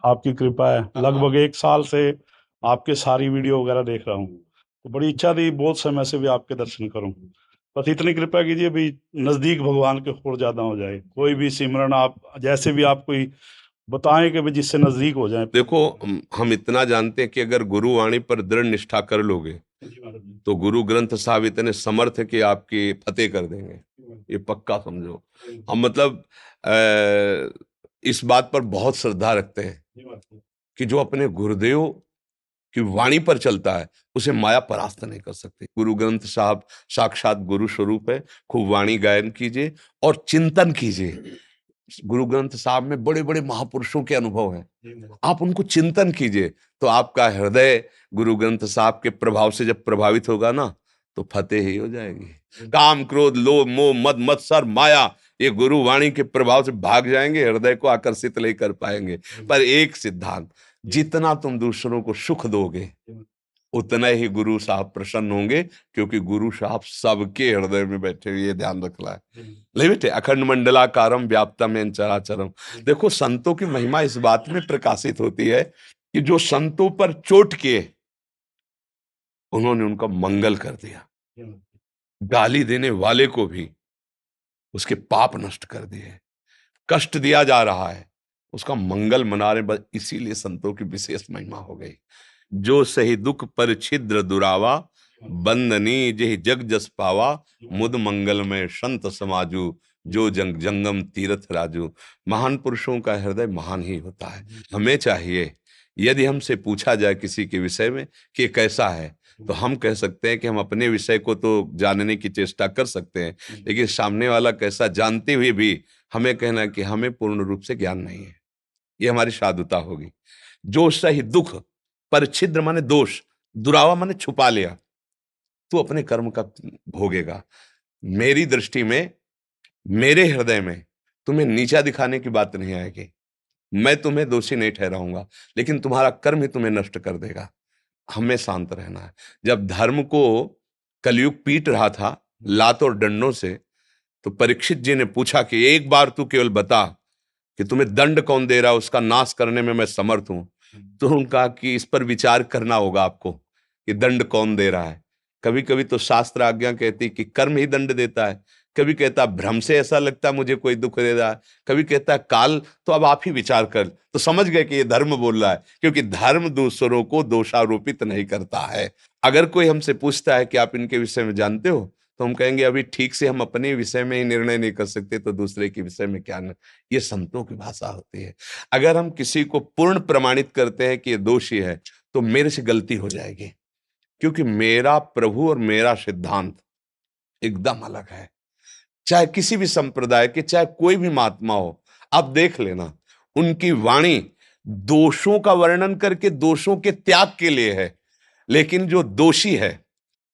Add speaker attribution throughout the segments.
Speaker 1: आपकी कृपा है। लगभग 1 साल से आपके सारी वीडियो वगैरह देख रहा हूँ, तो बड़ी इच्छा थी बहुत समय से भी आपके दर्शन करूँ। बस इतनी कृपा कीजिए भी नजदीक भगवान के और ज्यादा हो जाए। कोई भी सिमरन आप जैसे भी आप कोई बताएं कि भी जिससे नजदीक हो जाए।
Speaker 2: देखो, हम इतना जानते हैं कि अगर गुरुवाणी पर दृढ़ निष्ठा कर लोगे
Speaker 1: जी महाराज जी।
Speaker 2: तो गुरु ग्रंथ साहब इतने समर्थ है कि आपकी फतेह कर देंगे। ये पक्का समझो। हम मतलब इस बात पर बहुत श्रद्धा रखते हैं
Speaker 1: जी महाराज जी।
Speaker 2: कि जो अपने गुरुदेव की वाणी पर चलता है उसे माया परास्त नहीं कर सकती। गुरु ग्रंथ साहब साक्षात गुरु स्वरूप है। खूब वाणी गायन कीजिए और चिंतन कीजिए। गुरु ग्रंथ साहब में बड़े बड़े महापुरुषों के अनुभव हैं,
Speaker 1: जी महाराज।
Speaker 2: आप उनको चिंतन कीजिए तो आपका हृदय गुरु ग्रंथ साहब के प्रभाव से जब प्रभावित होगा ना तो फतेह ही हो जाएगी। काम क्रोध लोभ मोह मद मत्सर माया ये गुरु वाणी के प्रभाव से भाग जाएंगे, हृदय को आकर्षित नहीं कर पाएंगे। पर एक सिद्धांत, जितना तुम दूसरों को सुख दोगे उतना ही गुरु साहब प्रसन्न होंगे, क्योंकि गुरु साहब सबके हृदय में बैठे हुए, ये ध्यान रखना है। ले बेटे, अखंड मंडलाकारम व्याप्तम येन चराचरम। देखो, संतों की महिमा इस बात में प्रकाशित होती है कि जो संतों पर चोट किए उन्होंने उनका मंगल कर दिया, गाली देने वाले को भी उसके पाप नष्ट कर दिए। कष्ट दिया जा रहा है उसका मंगल मना रहे, बस इसीलिए संतों की विशेष महिमा हो गई। जो सही दुख पर छिद्र दुरावा, बंदनी जेहि जग जस पावा, मुद मंगल में संत समाजू, जो जंग जंगम तीर्थ राजू। महान पुरुषों का हृदय महान ही होता है। हमें चाहिए, यदि हमसे पूछा जाए किसी के विषय में कि कैसा है, तो हम कह सकते हैं कि हम अपने विषय को तो जानने की चेष्टा कर सकते हैं, लेकिन सामने वाला कैसा जानते हुए भी हमें कहना कि हमें पूर्ण रूप से ज्ञान नहीं है, ये हमारी साधुता होगी। जो सही दुख पर छिद्र माने दोष, दुरावा माने छुपा लिया, तू अपने कर्म का भोगेगा। मेरी दृष्टि में, मेरे हृदय में तुम्हें नीचा दिखाने की बात नहीं आएगी। मैं तुम्हें दोषी नहीं ठहराऊंगा, लेकिन तुम्हारा कर्म ही तुम्हें नष्ट कर देगा। हमें शांत रहना है। जब धर्म को कलयुग पीट रहा था लात और डंडों से, तो परीक्षित जी ने पूछा कि एक बार तू केवल बता कि तुम्हें दंड कौन दे रहा है, उसका नाश करने में मैं समर्थ हूं। तो उन्होंने कहा कि इस पर विचार करना होगा आपको कि दंड कौन दे रहा है। कभी कभी तो शास्त्र आज्ञा कहती कि कर्म ही दंड देता है, कभी कहता भ्रम से ऐसा लगता है मुझे कोई दुख दे रहा है, कभी कहता है काल। तो अब आप ही विचार कर, तो समझ गए कि ये धर्म बोल रहा है, क्योंकि धर्म दूसरों को दोषारोपित नहीं करता है। अगर कोई हमसे पूछता है कि आप इनके विषय में जानते हो, तो हम कहेंगे अभी ठीक से हम अपने विषय में ही निर्णय नहीं कर सकते, तो दूसरे के विषय में क्या। ये संतों की भाषा होती है। अगर हम किसी को पूर्ण प्रमाणित करते हैं कि ये दोषी है, तो मेरे से गलती हो जाएगी, क्योंकि मेरा प्रभु और मेरा सिद्धांत एकदम अलग है। चाहे किसी भी संप्रदाय के, चाहे कोई भी महात्मा हो, आप देख लेना, उनकी वाणी दोषों का वर्णन करके दोषों के त्याग के लिए है। लेकिन जो दोषी है,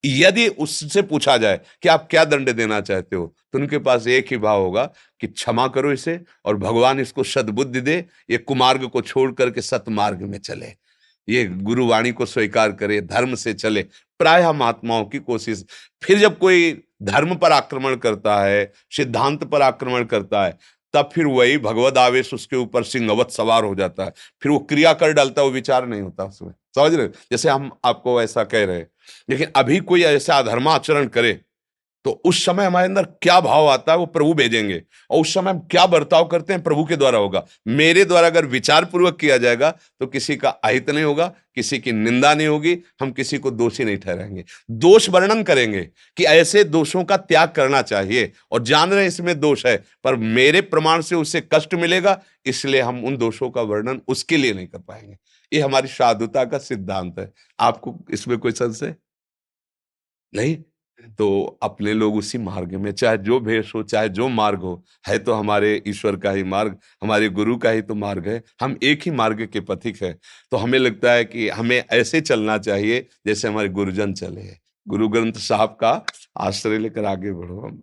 Speaker 2: यदि उससे पूछा जाए कि आप क्या दंड देना चाहते हो, तो उनके पास एक ही भाव होगा कि क्षमा करो इसे और भगवान इसको सद्बुद्धि दे, ये कुमार्ग को छोड़ करके सतमार्ग में चले, ये गुरुवाणी को स्वीकार करे, धर्म से चले। प्रायः महात्माओं की कोशिश। फिर जब कोई धर्म पर आक्रमण करता है, सिद्धांत पर आक्रमण करता है, तब फिर वही भगवद आवेश उसके ऊपर सिंहवत सवार हो जाता है। फिर वो क्रिया कर डालता है, वो विचार नहीं होता उसमें। समझ रहे, जैसे हम आपको ऐसा कह रहे हैं। लेकिन अभी कोई ऐसा अधर्माचरण करे तो उस समय हमारे अंदर क्या भाव आता है वो प्रभु भेजेंगे, और उस समय हम क्या बर्ताव करते हैं प्रभु के द्वारा होगा। मेरे द्वारा अगर विचार पूर्वक किया जाएगा तो किसी का अहित नहीं होगा, किसी की निंदा नहीं होगी, हम किसी को दोषी नहीं ठहराएंगे। दोष वर्णन करेंगे कि ऐसे दोषों का त्याग करना चाहिए, और जान रहे इसमें दोष है पर मेरे प्रमाण से उसे कष्ट मिलेगा, इसलिए हम उन दोषों का वर्णन उसके लिए नहीं कर पाएंगे। ये हमारी साधुता का सिद्धांत है। आपको इसमें कोई संशय नहीं? तो अपने लोग उसी मार्ग में, चाहे जो भेष हो, चाहे जो मार्ग हो, है तो हमारे ईश्वर का ही मार्ग, हमारे गुरु का ही तो मार्ग है। हम एक ही मार्ग के पथिक है। तो हमें लगता है कि हमें ऐसे चलना चाहिए जैसे हमारे गुरुजन चले। गुरु ग्रंथ साहब का आश्रय लेकर आगे बढ़ो। हम